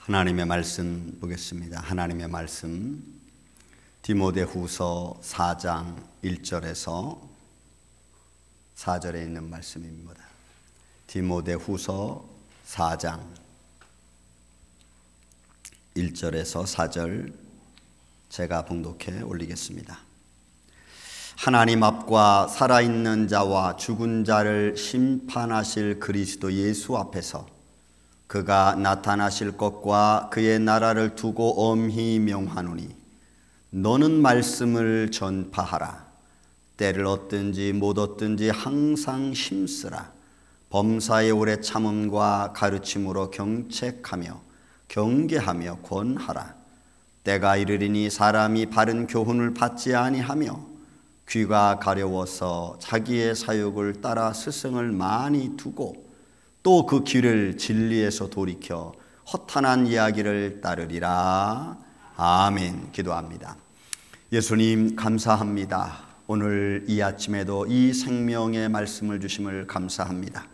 하나님의 말씀 보겠습니다. 하나님의 말씀 디모데후서 4장 1절에서 4절에 있는 말씀입니다. 디모데후서 4장 1절에서 4절 제가 봉독해 올리겠습니다. 하나님 앞과 살아있는 자와 죽은 자를 심판하실 그리스도 예수 앞에서 그가 나타나실 것과 그의 나라를 두고 엄히 명하노니 너는 말씀을 전파하라. 때를 얻든지 못 얻든지 항상 힘쓰라. 범사의 오래 참음과 가르침으로 경책하며 경계하며 권하라. 때가 이르리니 사람이 바른 교훈을 받지 아니하며 귀가 가려워서 자기의 사욕을 따라 스승을 많이 두고 또 그 길을 진리에서 돌이켜 허탄한 이야기를 따르리라. 아멘. 기도합니다. 예수님 감사합니다. 오늘 이 아침에도 이 생명의 말씀을 주심을 감사합니다.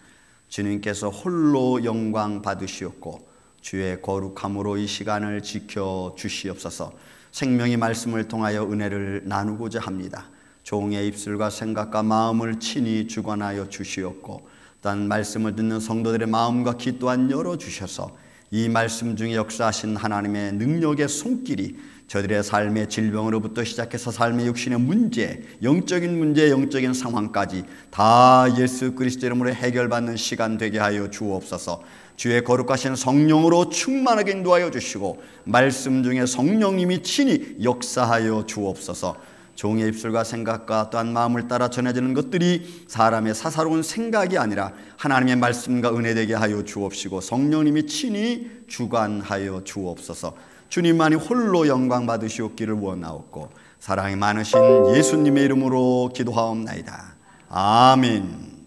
주님께서 홀로 영광 받으시옵고 주의 거룩함으로 이 시간을 지켜 주시옵소서. 생명의 말씀을 통하여 은혜를 나누고자 합니다. 종의 입술과 생각과 마음을 친히 주관하여 주시옵고 또한 말씀을 듣는 성도들의 마음과 귀 또한 열어주셔서 이 말씀 중에 역사하신 하나님의 능력의 손길이 저들의 삶의 질병으로부터 시작해서 삶의 육신의 문제, 영적인 문제, 영적인 상황까지 다 예수 그리스도 이름으로 해결받는 시간 되게 하여 주옵소서. 주의 거룩하신 성령으로 충만하게 인도하여 주시고 말씀 중에 성령님이 친히 역사하여 주옵소서. 종의 입술과 생각과 또한 마음을 따라 전해지는 것들이 사람의 사사로운 생각이 아니라 하나님의 말씀과 은혜되게 하여 주옵시고 성령님이 친히 주관하여 주옵소서. 주님만이 홀로 영광 받으시옵기를 원하옵고 사랑이 많으신 예수님의 이름으로 기도하옵나이다. 아멘.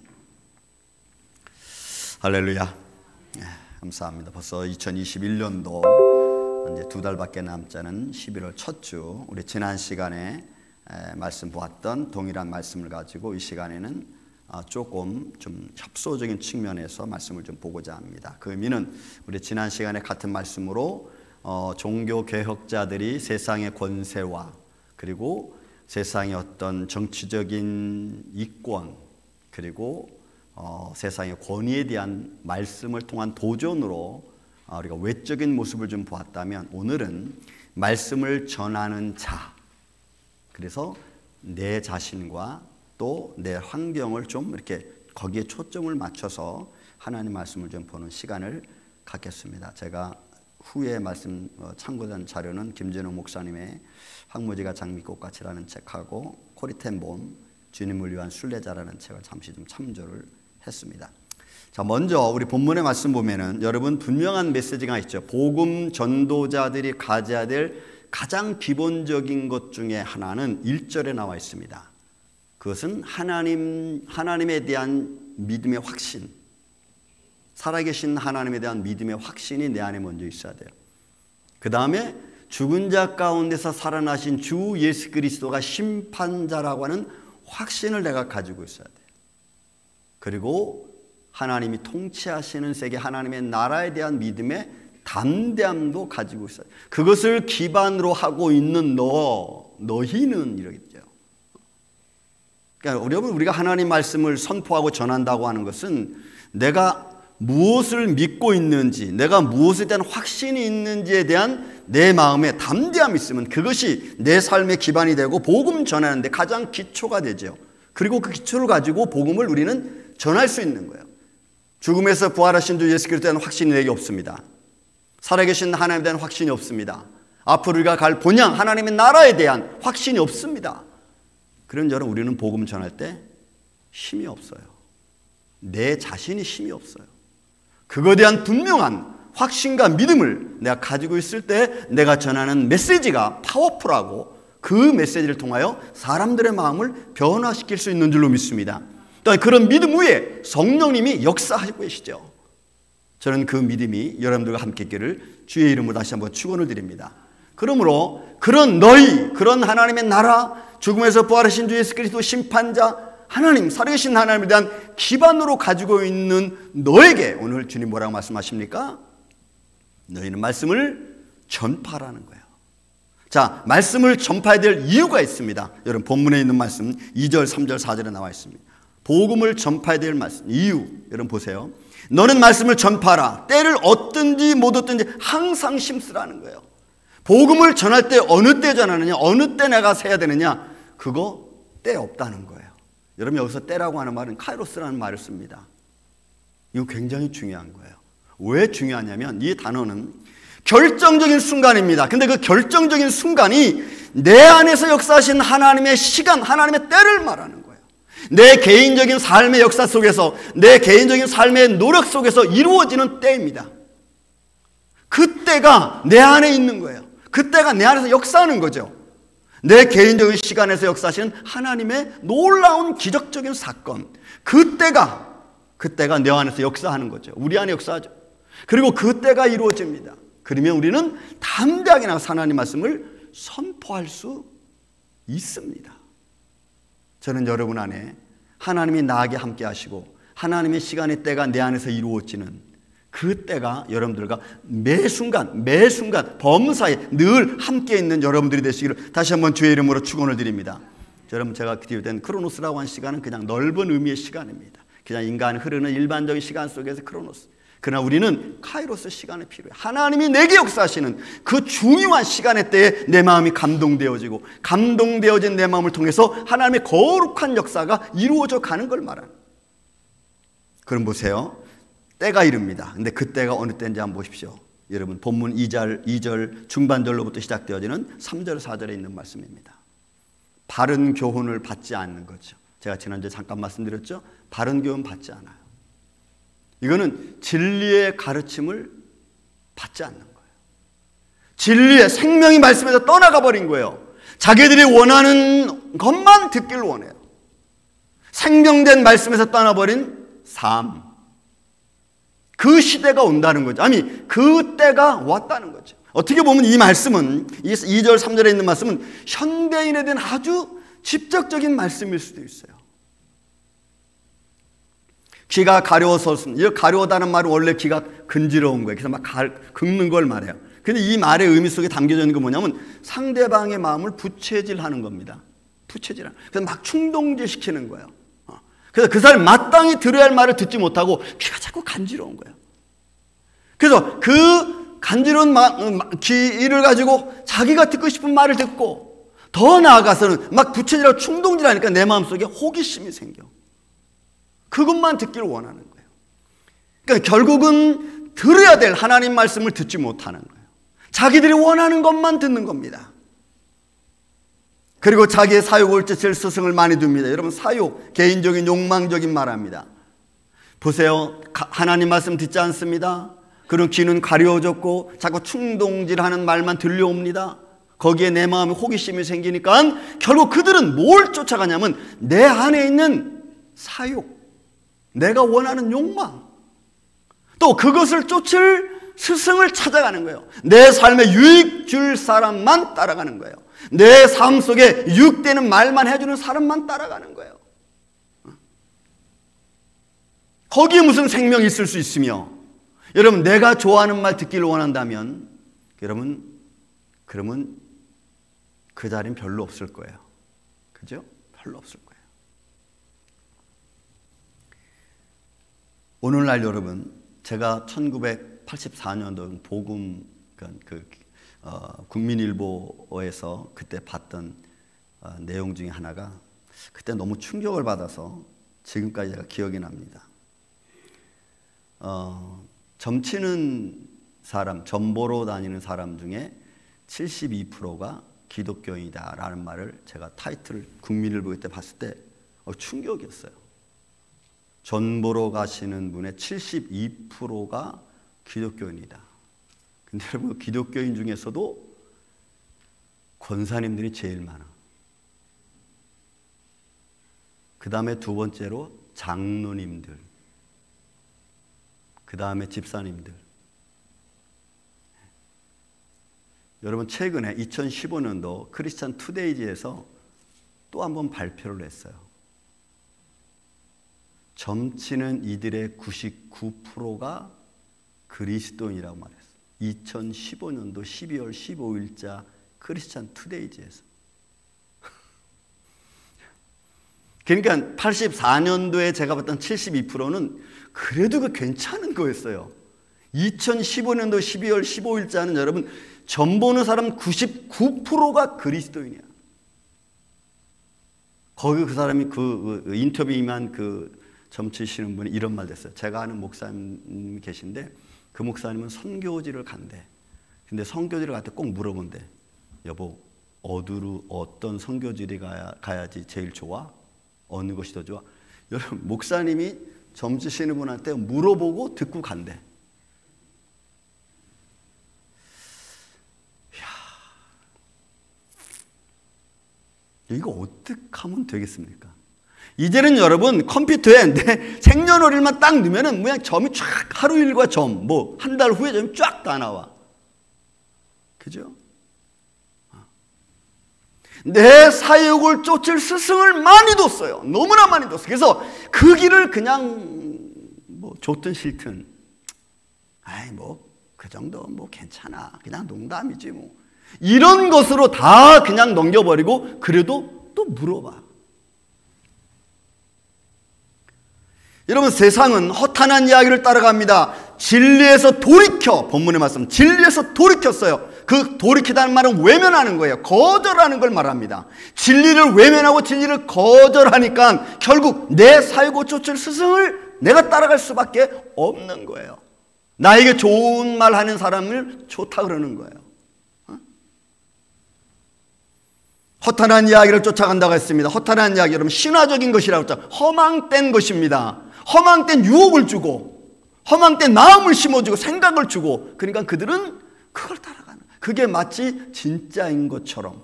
할렐루야. 감사합니다. 벌써 2021년도 이제 2달밖에 남지 않은 11월 첫 주, 우리 지난 시간에 말씀 보았던 동일한 말씀을 가지고 이 시간에는 조금 좀 협소적인 측면에서 말씀을 좀 보고자 합니다. 그 의미는 우리 지난 시간에 같은 말씀으로 종교 개혁자들이 세상의 권세와 그리고 세상의 어떤 정치적인 이권 그리고 세상의 권위에 대한 말씀을 통한 도전으로 우리가 외적인 모습을 좀 보았다면 오늘은 말씀을 전하는 자, 그래서 내 자신과 또 내 환경을 좀 이렇게 거기에 초점을 맞춰서 하나님 말씀을 좀 보는 시간을 갖겠습니다. 제가 후에 말씀 참고된 자료는 김진웅 목사님의 황무지가 장미꽃같이라는 책하고 코리텐본 주님을 위한 순례자라는 책을 잠시 좀 참조를 했습니다. 자, 먼저 우리 본문의 말씀 보면은 여러분 분명한 메시지가 있죠. 복음 전도자들이 가져야 될 가장 기본적인 것 중에 하나는 1절에 나와 있습니다. 그것은 하나님에 대한 믿음의 확신, 살아계신 하나님에 대한 믿음의 확신이 내 안에 먼저 있어야 돼요. 그 다음에 죽은 자 가운데서 살아나신 주 예수 그리스도가 심판자라고 하는 확신을 내가 가지고 있어야 돼요. 그리고 하나님이 통치하시는 세계 하나님의 나라에 대한 믿음의 담대함도 가지고 있어요. 그것을 기반으로 하고 있는 너희는 이러겠죠. 그러니까 여러분, 우리가 하나님 말씀을 선포하고 전한다고 하는 것은 내가 무엇을 믿고 있는지, 내가 무엇에 대한 확신이 있는지에 대한 내 마음에 담대함이 있으면 그것이 내 삶의 기반이 되고 복음 전하는데 가장 기초가 되죠. 그리고 그 기초를 가지고 복음을 우리는 전할 수 있는 거예요. 죽음에서 부활하신 주 예수 그리스도에 대한 확신이 내게 없습니다. 살아계신 하나님에 대한 확신이 없습니다. 앞으로 우리가 갈 본향 하나님의 나라에 대한 확신이 없습니다. 그런 여러분, 우리는 복음 전할 때 힘이 없어요. 내 자신이 힘이 없어요. 그거에 대한 분명한 확신과 믿음을 내가 가지고 있을 때 내가 전하는 메시지가 파워풀하고 그 메시지를 통하여 사람들의 마음을 변화시킬 수 있는 줄로 믿습니다. 또한 그런 믿음 위에 성령님이 역사하고 계시죠. 저는 그 믿음이 여러분들과 함께 있기를 주의 이름으로 다시 한번 축원을 드립니다. 그러므로 그런 그런 하나님의 나라, 죽음에서 부활하신 주 예수 그리스도 심판자 하나님, 살아계신 하나님에 대한 기반으로 가지고 있는 너에게 오늘 주님 뭐라고 말씀하십니까? 너희는 말씀을 전파하라는 거예요. 자, 말씀을 전파해야 될 이유가 있습니다. 여러분 본문에 있는 말씀 2절, 3절, 4절에 나와 있습니다. 복음을 전파해야 될 말씀, 이유 여러분 보세요. 너는 말씀을 전파하라. 때를 얻든지 못 얻든지 항상 힘쓰라는 거예요. 복음을 전할 때 어느 때 전하느냐, 어느 때 내가 세야 되느냐, 그거 때 없다는 거예요. 여러분 여기서 때라고 하는 말은 카이로스라는 말을 씁니다. 이거 굉장히 중요한 거예요. 왜 중요하냐면 이 단어는 결정적인 순간입니다. 근데 그 결정적인 순간이 내 안에서 역사하신 하나님의 시간, 하나님의 때를 말하는 거예요. 내 개인적인 삶의 역사 속에서, 내 개인적인 삶의 노력 속에서 이루어지는 때입니다. 그때가 내 안에 있는 거예요. 그때가 내 안에서 역사하는 거죠. 내 개인적인 시간에서 역사하시는 하나님의 놀라운 기적적인 사건, 그때가 내 안에서 역사하는 거죠. 우리 안에 역사하죠. 그리고 그때가 이루어집니다. 그러면 우리는 담대하게 나가서 하나님 말씀을 선포할 수 있습니다. 저는 여러분 안에 하나님이 나에게 함께 하시고 하나님의 시간의 때가 내 안에서 이루어지는 그 때가 여러분들과 매 순간 범사에 늘 함께 있는 여러분들이 되시기를 다시 한번 주의 이름으로 축원을 드립니다. 여러분 제가 기대된 크로노스라고 한 시간은 그냥 넓은 의미의 시간입니다. 그냥 인간이 흐르는 일반적인 시간 속에서 크로노스. 그러나 우리는 카이로스 시간이 필요해요. 하나님이 내게 역사하시는 그 중요한 시간의 때에 내 마음이 감동되어지고 감동되어진 내 마음을 통해서 하나님의 거룩한 역사가 이루어져 가는 걸 말하는. 그럼 보세요. 때가 이릅니다. 근데 그 때가 어느 때인지 한번 보십시오. 여러분 본문 2절 중반절로부터 시작되어지는 3절 4절에 있는 말씀입니다. 바른 교훈을 받지 않는 거죠. 제가 지난주에 잠깐 말씀드렸죠. 바른 교훈 받지 않아요. 이거는 진리의 가르침을 받지 않는 거예요. 진리의 생명이 말씀에서 떠나가 버린 거예요. 자기들이 원하는 것만 듣기를 원해요. 생명된 말씀에서 떠나버린 삶. 그 시대가 온다는 거죠. 아니, 그 때가 왔다는 거죠. 어떻게 보면 이 말씀은, 이 2절 3절에 있는 말씀은 현대인에 대한 아주 직접적인 말씀일 수도 있어요. 귀가 가려워서, 가려워다는 말은 원래 귀가 근지러운 거예요. 그래서 막 긁는 걸 말해요. 근데 이 말의 의미 속에 담겨져 있는 건 뭐냐면 상대방의 마음을 부채질하는 겁니다. 부채질하는. 그래서 막 충동질 시키는 거예요. 그래서 그 사람이 마땅히 들어야 할 말을 듣지 못하고 귀가 자꾸 간지러운 거예요. 그래서 그 간지러운 귀를 가지고 자기가 듣고 싶은 말을 듣고 더 나아가서는 막 부채질하고 충동질하니까 내 마음속에 호기심이 생겨. 그것만 듣기를 원하는 거예요. 그러니까 결국은 들어야 될 하나님 말씀을 듣지 못하는 거예요. 자기들이 원하는 것만 듣는 겁니다. 그리고 자기의 사욕을 쫓을 스승을 많이 둡니다. 여러분 사욕, 개인적인 욕망적인 말합니다. 보세요. 하나님 말씀 듣지 않습니다. 그런 귀는 가려워졌고 자꾸 충동질하는 말만 들려옵니다. 거기에 내 마음에 호기심이 생기니까 결국 그들은 뭘 쫓아가냐면 내 안에 있는 사욕, 내가 원하는 욕망, 또 그것을 쫓을 스승을 찾아가는 거예요. 내 삶에 유익 줄 사람만 따라가는 거예요. 내 삶 속에 유익되는 말만 해주는 사람만 따라가는 거예요. 거기에 무슨 생명이 있을 수 있으며, 여러분 내가 좋아하는 말 듣기를 원한다면 여러분 그러면 그 자리는 별로 없을 거예요. 그죠? 별로 없을 거예요. 오늘날 여러분, 제가 1984년도 복음 국민일보에서 그때 봤던 내용 중에 하나가 그때 너무 충격을 받아서 지금까지 제가 기억이 납니다. 점치는 사람, 점보러 다니는 사람 중에 72%가 기독교인이다라는 말을 제가 타이틀을 국민일보 때 봤을 때 충격이었어요. 전보러 가시는 분의 72%가 기독교인이다. 근데 여러분 기독교인 중에서도 권사님들이 제일 많아. 그 다음에 두 번째로 장로님들, 그 다음에 집사님들. 여러분 최근에 2015년도 크리스찬 투데이지에서 또 한 번 발표를 했어요. 점치는 이들의 99%가 그리스도인이라고 말했어요. 2015년도 12월 15일자 크리스찬 투데이지에서. 그러니까 84년도에 제가 봤던 72%는 그래도 그 괜찮은 거였어요. 2015년도 12월 15일자는 여러분 점 보는 사람 99%가 그리스도인이야. 거기 그 사람이 그 인터뷰 임한 그 점치시는 분이 이런 말 됐어요. 제가 아는 목사님 계신데 그 목사님은 선교지를 간대. 근데 선교지를 갈 때 꼭 물어본대. 여보, 어떤 선교지를 가야지 제일 좋아? 어느 것이 더 좋아? 여러분, 목사님이 점치시는 분한테 물어보고 듣고 간대. 이거 어떻게 하면 되겠습니까? 이제는 여러분 컴퓨터에 내 생년월일만 딱 넣으면은 그냥 점이 쫙 하루 일과 점, 뭐 한 달 후에 점이 쫙 다 나와. 그죠? 내 사역을 쫓을 스승을 많이 뒀어요. 너무나 많이 뒀어요. 그래서 그 길을 그냥 뭐 좋든 싫든, 아이 뭐 그 정도 뭐 괜찮아. 그냥 농담이지 뭐. 이런 것으로 다 그냥 넘겨버리고 그래도 또 물어봐. 여러분, 세상은 허탄한 이야기를 따라갑니다. 진리에서 돌이켜, 본문의 말씀, 진리에서 돌이켰어요. 그 돌이키다는 말은 외면하는 거예요. 거절하는 걸 말합니다. 진리를 외면하고 진리를 거절하니까 결국 내 살고 쫓을 스승을 내가 따라갈 수밖에 없는 거예요. 나에게 좋은 말 하는 사람을 좋다 그러는 거예요. 허탄한 이야기를 쫓아간다고 했습니다. 허탄한 이야기, 여러분 신화적인 것이라고 했죠. 허망된 것입니다. 허망된 유혹을 주고 허망된 마음을 심어주고 생각을 주고, 그러니까 그들은 그걸 따라가는 거예요. 그게 마치 진짜인 것처럼.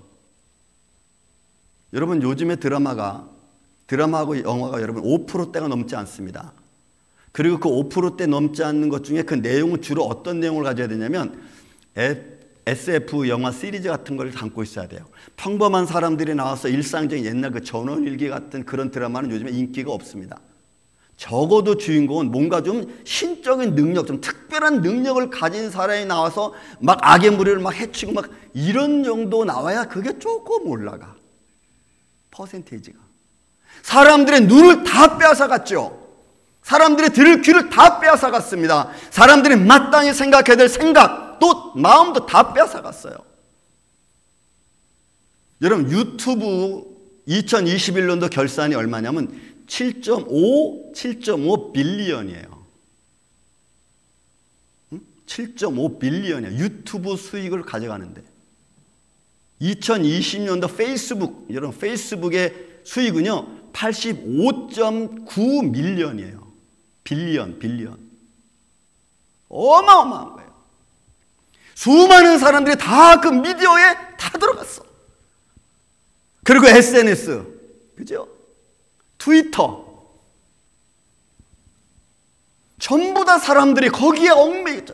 여러분, 요즘에 드라마하고 영화가 여러분 5%대가 넘지 않습니다. 그리고 그 5%대 넘지 않는 것 중에 그 내용은 주로 어떤 내용을 가져야 되냐면 SF 영화 시리즈 같은 걸 담고 있어야 돼요. 평범한 사람들이 나와서 일상적인 옛날 그 전원일기 같은 그런 드라마는 요즘에 인기가 없습니다. 적어도 주인공은 뭔가 좀 신적인 능력, 좀 특별한 능력을 가진 사람이 나와서 막 악의 무리를 막 해치고 막 이런 정도 나와야 그게 조금 올라가. 퍼센테이지가. 사람들의 눈을 다 빼앗아갔죠. 사람들의 들을 귀를 다 빼앗아갔습니다. 사람들이 마땅히 생각해야 될 생각, 또 마음도 다 뺏어갔어요. 여러분, 유튜브 2021년도 결산이 얼마냐면 7.5 빌리언이에요. 7.5 빌리언이에요. 유튜브 수익을 가져가는데. 2020년도 페이스북, 여러분 페이스북의 수익은요 85.9 밀리언이에요. 빌리언. 어마어마한 거예요. 수많은 사람들이 다 그 미디어에 다 들어갔어. 그리고 SNS, 그죠? 트위터. 전부 다 사람들이 거기에 얽매이죠.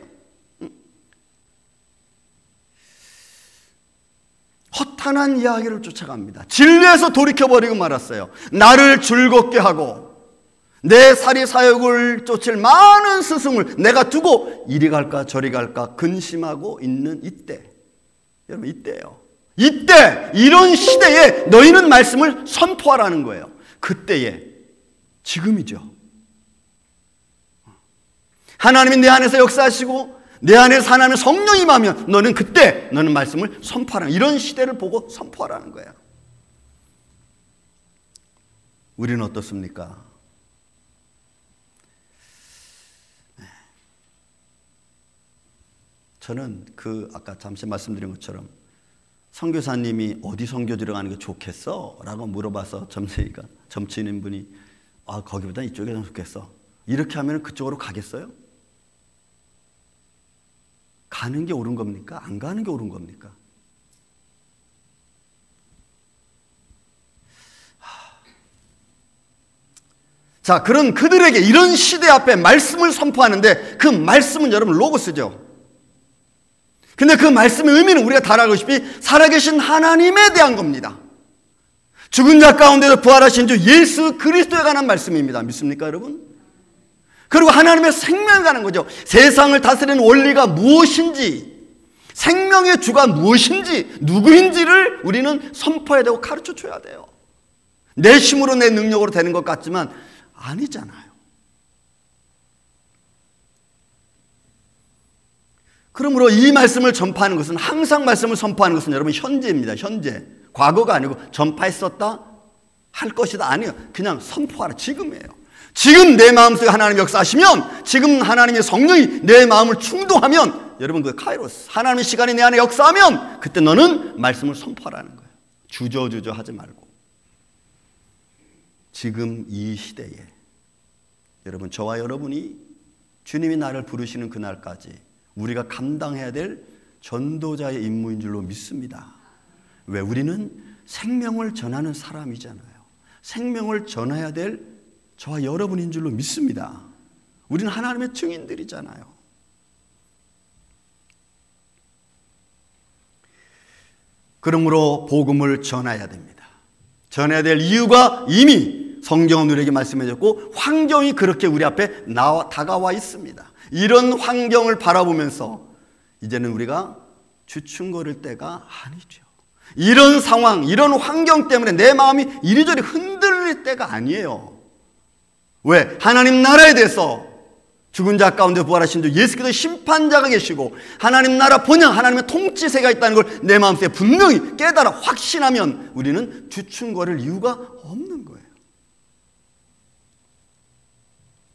허탄한 이야기를 쫓아갑니다. 진리에서 돌이켜버리고 말았어요. 나를 즐겁게 하고 내 사리 사역을 쫓을 많은 스승을 내가 두고 이리 갈까 저리 갈까 근심하고 있는 이때, 여러분 이때예요. 이때 이런 시대에 너희는 말씀을 선포하라는 거예요. 그때에 지금이죠. 하나님이 내 안에서 역사하시고 내 안에서 하나님의 성령이 임하면 너는 그때 너는 말씀을 선포하라는, 이런 시대를 보고 선포하라는 거예요. 우리는 어떻습니까? 저는 아까 잠시 말씀드린 것처럼 선교사님이 어디 선교지로 가는 게 좋겠어? 라고 물어봐서 점치는 분이 거기보다 이쪽이 더 좋겠어. 이렇게 하면 그쪽으로 가겠어요? 가는 게 옳은 겁니까? 안 가는 게 옳은 겁니까? 자, 그런 그들에게 이런 시대 앞에 말씀을 선포하는데 그 말씀은 여러분 로고스죠. 근데 그 말씀의 의미는 우리가 다 알다시피 살아계신 하나님에 대한 겁니다. 죽은 자 가운데서 부활하신 주 예수 그리스도에 관한 말씀입니다. 믿습니까 여러분? 그리고 하나님의 생명을 가는 거죠. 세상을 다스리는 원리가 무엇인지, 생명의 주가 무엇인지, 누구인지를 우리는 선포해야 되고 가르쳐 줘야 돼요. 내 힘으로 내 능력으로 되는 것 같지만 아니잖아요. 그러므로 이 말씀을 전파하는 것은, 항상 말씀을 선포하는 것은 여러분 현재입니다. 현재. 과거가 아니고 전파했었다, 할 것이다 아니에요. 그냥 선포하라. 지금이에요. 지금 내 마음속에 하나님이 역사하시면, 지금 하나님의 성령이 내 마음을 충동하면, 여러분 그 카이로스, 하나님의 시간이 내 안에 역사하면 그때 너는 말씀을 선포하라는 거예요. 주저주저 하지 말고. 지금 이 시대에 여러분, 저와 여러분이 주님이 나를 부르시는 그날까지 우리가 감당해야 될 전도자의 임무인 줄로 믿습니다. 왜? 우리는 생명을 전하는 사람이잖아요. 생명을 전해야 될 저와 여러분인 줄로 믿습니다. 우리는 하나님의 증인들이잖아요. 그러므로 복음을 전해야 됩니다. 전해야 될 이유가 이미 성경은 우리에게 말씀해 줬고, 환경이 그렇게 우리 앞에 다가와 있습니다. 이런 환경을 바라보면서 이제는 우리가 주춤거릴 때가 아니죠. 이런 상황, 이런 환경 때문에 내 마음이 이리저리 흔들릴 때가 아니에요. 왜? 하나님 나라에 대해서, 죽은 자 가운데 부활하신 주 예수 그리스도 심판자가 계시고 하나님 나라 번영, 하나님의 통치세가 있다는 걸 내 마음속에 분명히 깨달아 확신하면 우리는 주춤거릴 이유가 없는 거예요.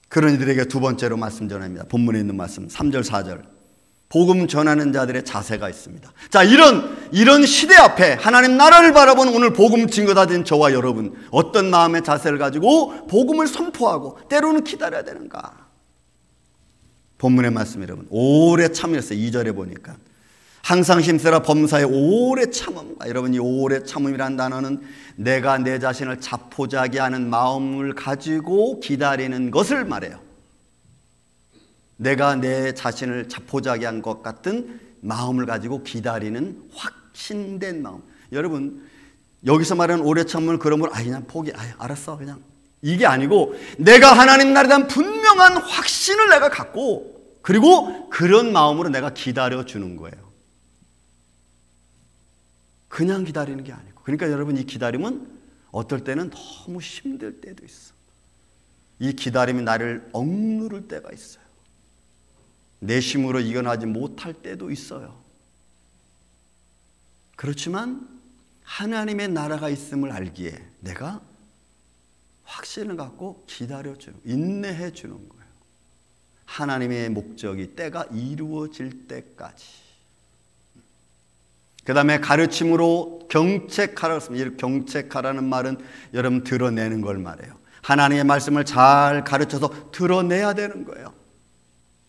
그런 이들에게 두 번째로 말씀 전합니다. 본문에 있는 말씀 3절 4절. 복음 전하는 자들의 자세가 있습니다. 자, 이런 시대 앞에 하나님 나라를 바라보는 오늘 복음 증거다 된 저와 여러분, 어떤 마음의 자세를 가지고 복음을 선포하고 때로는 기다려야 되는가? 본문의 말씀 여러분, 오래 참으셨어요. 2절에 보니까 항상 힘쓰라 범사에 오래 참음과, 여러분 이 오래 참음이라는 단어는 내가 내 자신을 자포자기 하는 마음을 가지고 기다리는 것을 말해요. 내가 내 자신을 자포자기 한 것 같은 마음을 가지고 기다리는 확신된 마음. 여러분 여기서 말하는 오래 참음을 그러므로 그냥 포기, 알았어 그냥, 이게 아니고 내가 하나님 나라에 대한 분명한 확신을 내가 갖고, 그리고 그런 마음으로 내가 기다려주는 거예요. 그냥 기다리는 게 아니고. 그러니까 여러분 이 기다림은 어떨 때는 너무 힘들 때도 있어. 이 기다림이 나를 억누를 때가 있어요. 내 힘으로 이겨나지 못할 때도 있어요. 그렇지만 하나님의 나라가 있음을 알기에 내가 확신을 갖고 기다려주는, 인내해 주는 거예요. 하나님의 목적이 때가 이루어질 때까지. 그 다음에 가르침으로 경책하라고 했습니다. 경책하라는 말은 여러분 드러내는 걸 말해요. 하나님의 말씀을 잘 가르쳐서 드러내야 되는 거예요.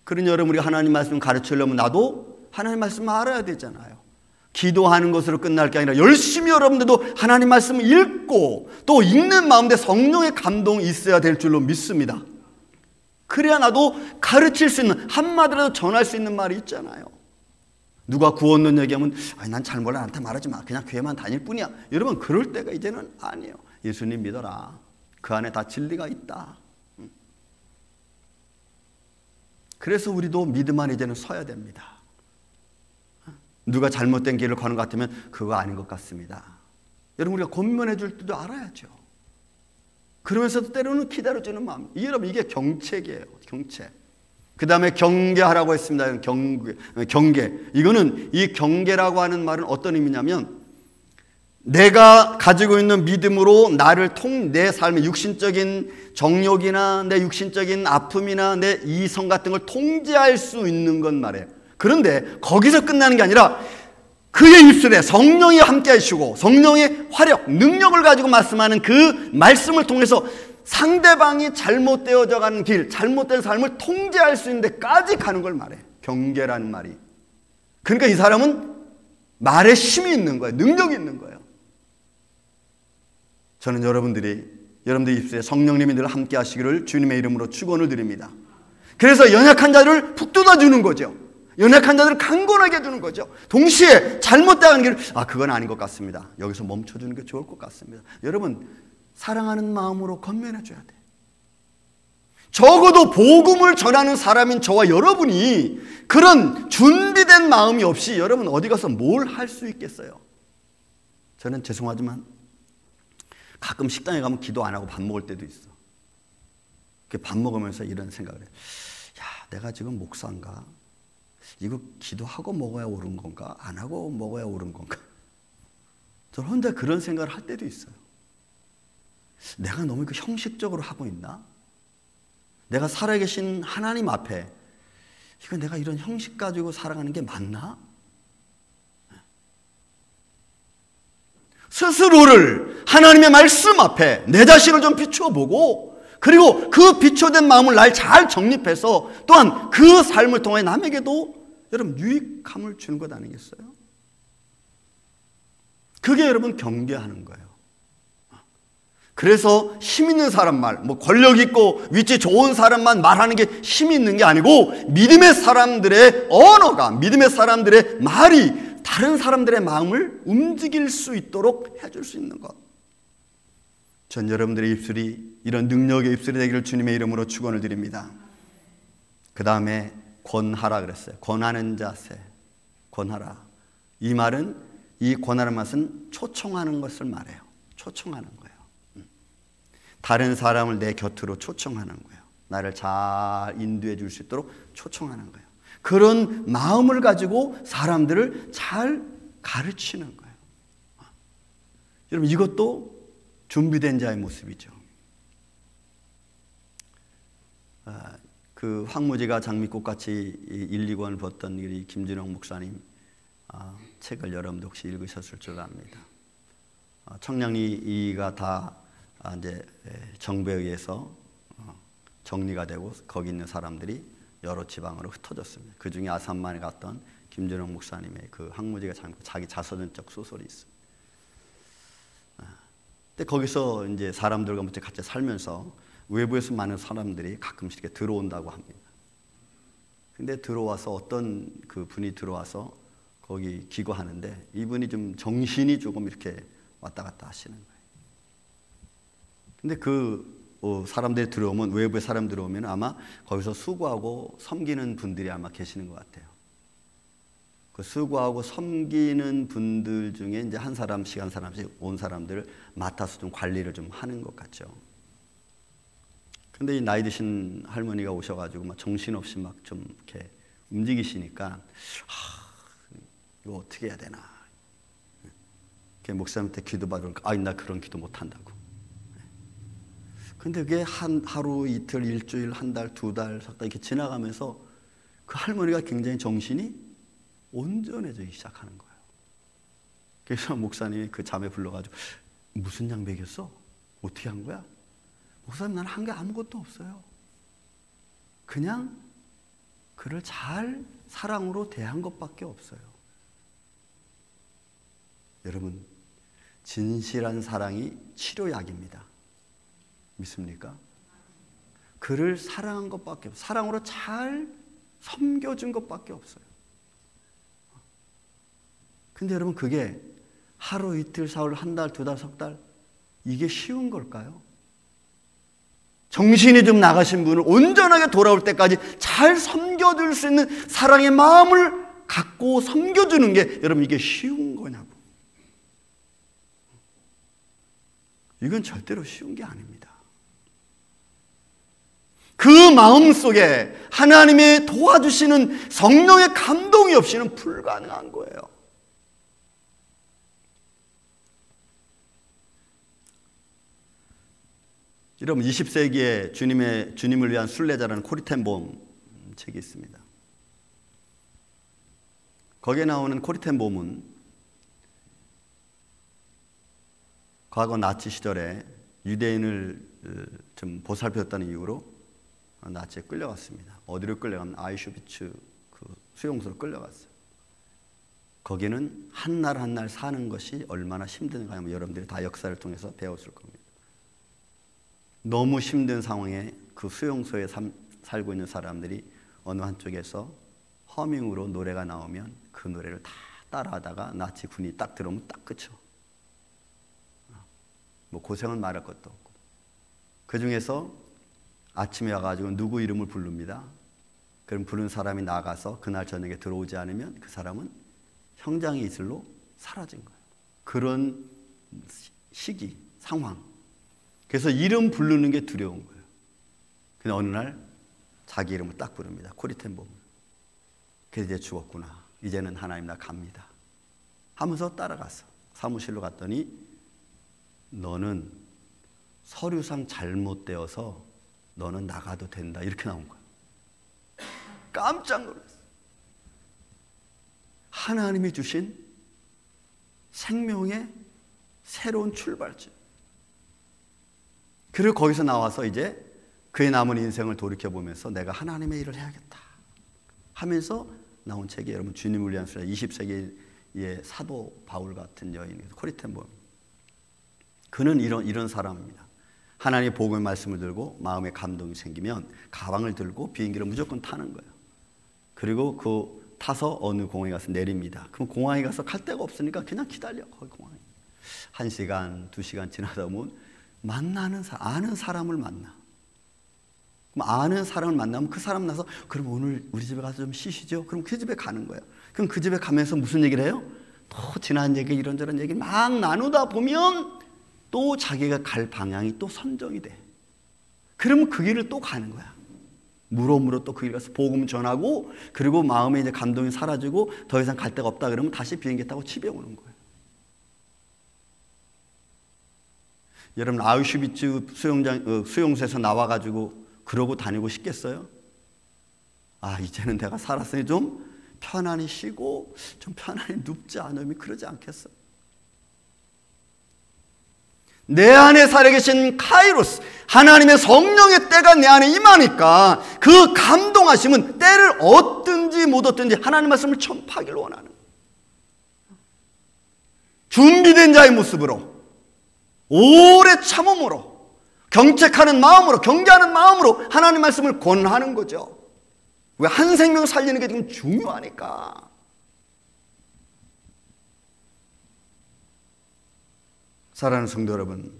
그러니 여러분 우리가 하나님 말씀을 가르치려면 나도 하나님 말씀을 알아야 되잖아요. 기도하는 것으로 끝날 게 아니라 열심히 여러분들도 하나님 말씀을 읽고 또 읽는 마음에 성령의 감동이 있어야 될 줄로 믿습니다. 그래야 나도 가르칠 수 있는, 한마디라도 전할 수 있는 말이 있잖아요. 누가 구원론 얘기하면 난 잘 몰라, 나한테 말하지 마, 그냥 교회만 다닐 뿐이야. 여러분 그럴 때가 이제는 아니에요. 예수님 믿어라, 그 안에 다 진리가 있다. 그래서 우리도 믿음 안에 이제는 서야 됩니다. 누가 잘못된 길을 가는 것 같으면 그거 아닌 것 같습니다. 여러분 우리가 권면해 줄 때도 알아야죠. 그러면서도 때로는 기다려주는 마음. 여러분 이게 경책이에요. 경책. 그 다음에 경계하라고 했습니다. 경계. 이거는 이 경계라고 하는 말은 어떤 의미냐면 내가 가지고 있는 믿음으로 나를 내 삶의 육신적인 정욕이나 내 육신적인 아픔이나 내 이성 같은 걸 통제할 수 있는 건 말이에요. 그런데 거기서 끝나는 게 아니라 그의 입술에 성령이 함께 하시고 성령의 화력, 능력을 가지고 말씀하는 그 말씀을 통해서 상대방이 잘못되어져 가는 길, 잘못된 삶을 통제할 수 있는 데까지 가는 걸 말해. 경계라는 말이. 그러니까 이 사람은 말에 힘이 있는 거예요. 능력이 있는 거예요. 저는 여러분들 입술에 성령님이 늘 함께 하시기를 주님의 이름으로 축원을 드립니다. 그래서 연약한 자를 북돋아 주는 거죠. 연약한 자들을 강건하게 해주는 거죠. 동시에 잘못되는 길을 그건 아닌 것 같습니다. 여기서 멈춰주는 게 좋을 것 같습니다. 여러분 사랑하는 마음으로 권면해 줘야 돼. 적어도 복음을 전하는 사람인 저와 여러분이 그런 준비된 마음이 없이 여러분 어디 가서 뭘 할 수 있겠어요? 저는 죄송하지만 가끔 식당에 가면 기도 안 하고 밥 먹을 때도 있어. 밥 먹으면서 이런 생각을 해요. 야, 내가 지금 목사인가? 이거 기도하고 먹어야 옳은 건가? 안 하고 먹어야 옳은 건가? 저는 혼자 그런 생각을 할 때도 있어요. 내가 너무 형식적으로 하고 있나? 내가 살아계신 하나님 앞에 이거 내가 이런 형식 가지고 살아가는 게 맞나? 스스로를 하나님의 말씀 앞에 내 자신을 좀 비추어 보고, 그리고 그 비추어된 마음을 날 잘 정립해서 또한 그 삶을 통해 남에게도 여러분 유익함을 주는 것 아니겠어요? 그게 여러분 경계하는 거예요. 그래서 힘 있는 사람 말, 뭐 권력 있고 위치 좋은 사람만 말하는 게 힘이 있는 게 아니고, 믿음의 사람들의 언어가, 믿음의 사람들의 말이 다른 사람들의 마음을 움직일 수 있도록 해줄 수 있는 것. 전 여러분들의 입술이 이런 능력의 입술이 되기를 주님의 이름으로 축원을 드립니다. 그 다음에 권하라 그랬어요. 권하는 자세, 권하라. 이 말은, 이 권하는 맛은 초청하는 것을 말해요. 초청하는 거예요. 다른 사람을 내 곁으로 초청하는 거예요. 나를 잘 인도해 줄 수 있도록 초청하는 거예요. 그런 마음을 가지고 사람들을 잘 가르치는 거예요. 여러분, 이것도 준비된 자의 모습이죠. 그 황무지가 장미꽃같이 1, 2권을 봤던 우리 김진영 목사님 책을 여러분도 혹시 읽으셨을 줄 압니다. 청량리가 다 이제 정부에 의해서 정리가 되고 거기 있는 사람들이 여러 지방으로 흩어졌습니다. 그 중에 아산만에 갔던 김준영 목사님의 그 황무지가 자기 자서전적 소설이 있습니다. 근데 거기서 이제 사람들과 같이 살면서 외부에서 많은 사람들이 가끔씩 이렇게 들어온다고 합니다. 근데 들어와서 어떤 그 분이 들어와서 거기 기거하는데 이분이 좀 정신이 조금 이렇게 왔다 갔다 하시는 거예요. 근데 그 사람들이 들어오면, 외부의 사람 들어오면 아마 거기서 수고하고 섬기는 분들이 아마 계시는 것 같아요. 그 수고하고 섬기는 분들 중에 이제 한 사람씩 온 사람들을 맡아서 좀 관리를 좀 하는 것 같죠. 근데 이 나이 드신 할머니가 오셔가지고 막 정신없이 막 좀 이렇게 움직이시니까, 이거 어떻게 해야 되나. 목사님한테 기도 받으니까, 나 그런 기도 못 한다고. 근데 그게 하루, 이틀, 일주일, 한 달, 두 달, 석 달 이렇게 지나가면서 그 할머니가 굉장히 정신이 온전해지기 시작하는 거예요. 그래서 목사님이 그 자매 불러가지고, 무슨 약 먹였어? 어떻게 한 거야? 목사님, 난 한 게 아무것도 없어요. 그냥 그를 잘 사랑으로 대한 것밖에 없어요. 여러분, 진실한 사랑이 치료약입니다. 믿습니까? 그를 사랑한 것밖에 없어요. 사랑으로 잘 섬겨준 것밖에 없어요. 근데 여러분, 그게 하루, 이틀, 사흘, 한 달, 두 달, 석 달, 이게 쉬운 걸까요? 정신이 좀 나가신 분을 온전하게 돌아올 때까지 잘 섬겨줄 수 있는 사랑의 마음을 갖고 섬겨주는 게, 여러분, 이게 쉬운 거냐고. 이건 절대로 쉬운 게 아닙니다. 그 마음 속에 하나님의 도와주시는 성령의 감동이 없이는 불가능한 거예요. 여러분, 20세기에 주님을 위한 순례자라는 코리 텐 봄 책이 있습니다. 거기에 나오는 코리 텐 봄은 과거 나치 시절에 유대인을 좀 보살폈다는 이유로 나치에 끌려갔습니다. 어디로 끌려가면 아이슈비츠 그 수용소로 끌려갔어요. 거기는 한 날 한 날 사는 것이 얼마나 힘든가 하면 여러분들이 다 역사를 통해서 배웠을 겁니다. 너무 힘든 상황에 그 수용소에 살고 있는 사람들이 어느 한쪽에서 허밍으로 노래가 나오면 그 노래를 다 따라하다가 나치 군이 딱 들어오면 딱 그쳐. 뭐 고생은 말할 것도 없고. 그 중에서 아침에 와가지고 누구 이름을 부릅니다. 그럼 부른 사람이 나가서 그날 저녁에 들어오지 않으면 그 사람은 형장의 이슬로 사라진 거예요. 그런 시기, 상황. 그래서 이름 부르는 게 두려운 거예요. 근데 어느 날 자기 이름을 딱 부릅니다. 코리텐범. 그래서 이제 죽었구나. 이제는 하나님 나 갑니다. 하면서 따라갔어. 사무실로 갔더니 너는 서류상 잘못되어서 너는 나가도 된다. 이렇게 나온 거야. 깜짝 놀랐어. 하나님이 주신 생명의 새로운 출발점. 그리고 거기서 나와서 이제 그의 남은 인생을 돌이켜보면서 내가 하나님의 일을 해야겠다 하면서 나온 책이 여러분 주님을 위한 수레 20세기의 사도 바울 같은 여인 코리텐범. 그는 이런 사람입니다. 하나님의 복음의 말씀을 들고 마음에 감동이 생기면 가방을 들고 비행기를 무조건 타는 거예요. 그리고 그 타서 어느 공항에 가서 내립니다. 그럼 공항에 가서 갈 데가 없으니까 그냥 기다려. 거기 공항에 1시간, 2시간 지나다 보면 만나는 사람, 아는 사람을 만나. 그럼 아는 사람을 만나면 그 사람 나서 그럼 오늘 우리 집에 가서 좀 쉬시죠. 그럼 그 집에 가는 거예요. 그럼 그 집에 가면서 무슨 얘기를 해요? 또 지난 얘기 이런저런 얘기 막 나누다 보면 또 자기가 갈 방향이 또 선정이 돼. 그러면 그 길을 또 가는 거야. 물어 또 그 길 가서 복음 전하고 그리고 마음에 이제 감동이 사라지고 더 이상 갈 데가 없다 그러면 다시 비행기 타고 집에 오는 거예요. 여러분 아우슈비츠 수용소에서 나와가지고 그러고 다니고 싶겠어요? 아 이제는 내가 살았으니 좀 편안히 쉬고 좀 편안히 눕지 않으면 그러지 않겠어? 내 안에 살아계신 카이로스 하나님의 성령의 때가 내 안에 임하니까 그 감동하심은 때를 얻든지 못 얻든지 하나님 말씀을 전파하기를 원하는 준비된 자의 모습으로 오래 참음으로 경책하는 마음으로 경계하는 마음으로 하나님 말씀을 권하는 거죠. 왜 한 생명 살리는 게 지금 중요하니까. 사랑하는 성도 여러분,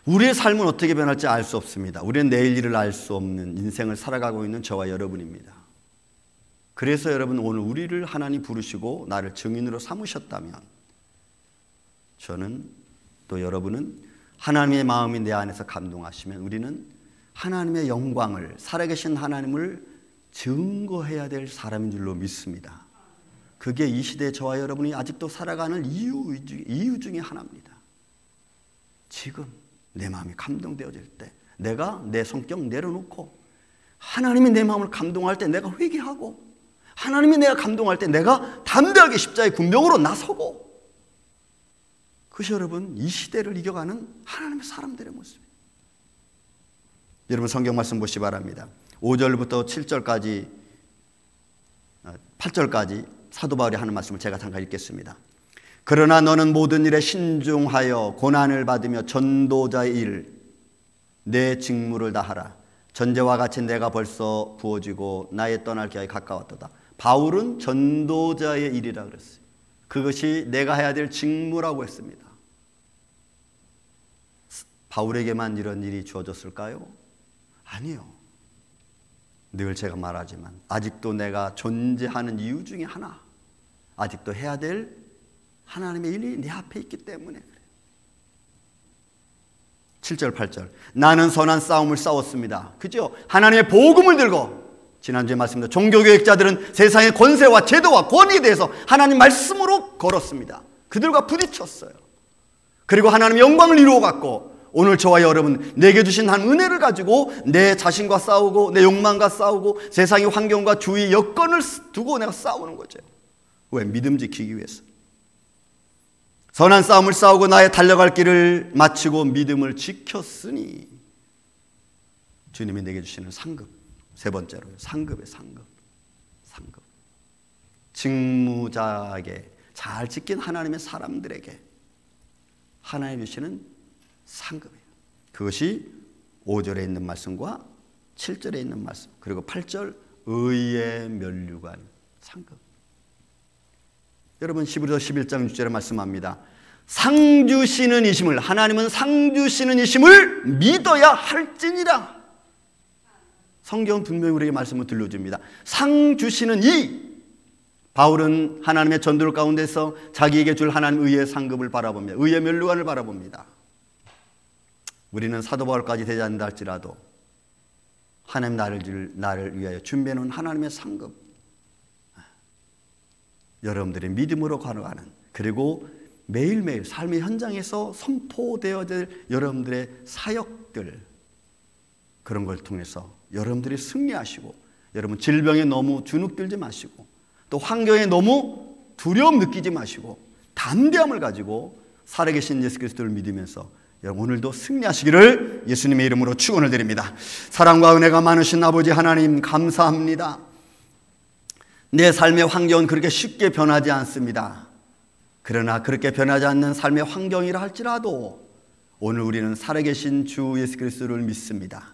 우리의 삶은 어떻게 변할지 알 수 없습니다. 우리는 내일 일을 알 수 없는 인생을 살아가고 있는 저와 여러분입니다. 그래서 여러분 오늘 우리를 하나님 부르시고 나를 증인으로 삼으셨다면 저는 또 여러분은 하나님의 마음이 내 안에서 감동하시면 우리는 하나님의 영광을 살아계신 하나님을 증거해야 될 사람인 줄로 믿습니다. 그게 이 시대에 저와 여러분이 아직도 살아가는 이유 중에 하나입니다. 지금 내 마음이 감동되어질 때 내가 내 성격 내려놓고 하나님이 내 마음을 감동할 때 내가 회개하고 하나님이 내가 감동할 때 내가 담대하게 십자가의 군병으로 나서고 그것이 여러분 이 시대를 이겨가는 하나님의 사람들의 모습입니다. 여러분 성경 말씀 보시기 바랍니다. 5절부터 7절까지 8절까지 사도 바울이 하는 말씀을 제가 잠깐 읽겠습니다. 그러나 너는 모든 일에 신중하여 고난을 받으며 전도자의 일 내 직무를 다하라. 전제와 같이 내가 벌써 부어지고 나의 떠날 기한이 가까웠도다. 바울은 전도자의 일이라 그랬어요. 그것이 내가 해야 될 직무라고 했습니다. 바울에게만 이런 일이 주어졌을까요? 아니요. 늘 제가 말하지만 아직도 내가 존재하는 이유 중에 하나, 아직도 해야 될 하나님의 일이 내 앞에 있기 때문에 그래요. 7절 8절 나는 선한 싸움을 싸웠습니다. 그죠? 하나님의 복음을 들고 지난주에 말씀드린 종교개혁자들은 세상의 권세와 제도와 권위에 대해서 하나님 말씀으로 걸었습니다. 그들과 부딪혔어요. 그리고 하나님의 영광을 이루어갔고 오늘 저와 여러분 내게 주신 한 은혜를 가지고 내 자신과 싸우고 내 욕망과 싸우고 세상의 환경과 주위 여건을 두고 내가 싸우는 거죠. 왜? 믿음 지키기 위해서. 선한 싸움을 싸우고 나의 달려갈 길을 마치고 믿음을 지켰으니 주님이 내게 주시는 상급. 세 번째로 상급의 상급. 직무자에게 잘 지킨 하나님의 사람들에게 하나님 주시는 상급이에요. 그것이 5절에 있는 말씀과 7절에 있는 말씀 그리고 8절 의의 면류관 상급. 여러분 히브리서 11장 6절에 말씀합니다. 상 주시는 이심을 하나님은 상 주시는 이심을 믿어야 할지니라. 성경은 분명히 우리에게 말씀을 들려줍니다. 상 주시는 이 바울은 하나님의 전도를 가운데서 자기에게 줄 하나님 의의 상급을 바라봅니다. 의의 면류관을 바라봅니다. 우리는 사도 바울까지 되지 않는다 할지라도 하나님 나를 위하여 준비해 놓은 하나님의 상급, 여러분들의 믿음으로 걸어가는, 그리고 매일매일 삶의 현장에서 선포되어야 될 여러분들의 사역들, 그런 걸 통해서 여러분들이 승리하시고, 여러분 질병에 너무 주눅들지 마시고, 또 환경에 너무 두려움 느끼지 마시고 담대함을 가지고 살아계신 예수 그리스도를 믿으면서 여러분 오늘도 승리하시기를 예수님의 이름으로 축원을 드립니다. 사랑과 은혜가 많으신 아버지 하나님, 감사합니다. 내 삶의 환경은 그렇게 쉽게 변하지 않습니다. 그러나 그렇게 변하지 않는 삶의 환경이라 할지라도 오늘 우리는 살아계신 주 예수 그리스도를 믿습니다.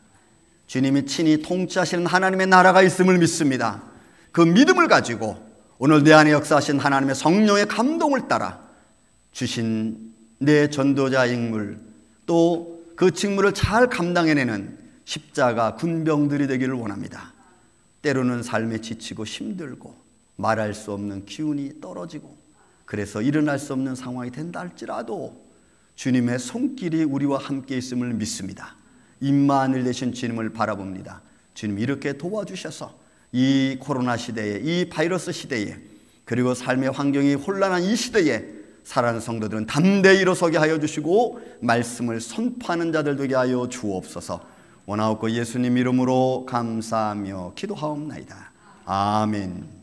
주님이 친히 통치하시는 하나님의 나라가 있음을 믿습니다. 그 믿음을 가지고 오늘 내 안에 역사하신 하나님의 성령의 감동을 따라 주신 내 전도자 직물, 또 그 직무를 잘 감당해내는 십자가 군병들이 되기를 원합니다. 때로는 삶에 지치고 힘들고 말할 수 없는 기운이 떨어지고 그래서 일어날 수 없는 상황이 된다 할지라도 주님의 손길이 우리와 함께 있음을 믿습니다. 임마누엘 되신 주님을 바라봅니다. 주님 이렇게 도와주셔서 이 코로나 시대에, 이 바이러스 시대에, 그리고 삶의 환경이 혼란한 이 시대에 사랑하는 성도들은 담대히 일어서게 하여 주시고 말씀을 선포하는 자들 되게 하여 주옵소서. 원하옵고 예수님 이름으로 감사하며 기도하옵나이다. 아멘.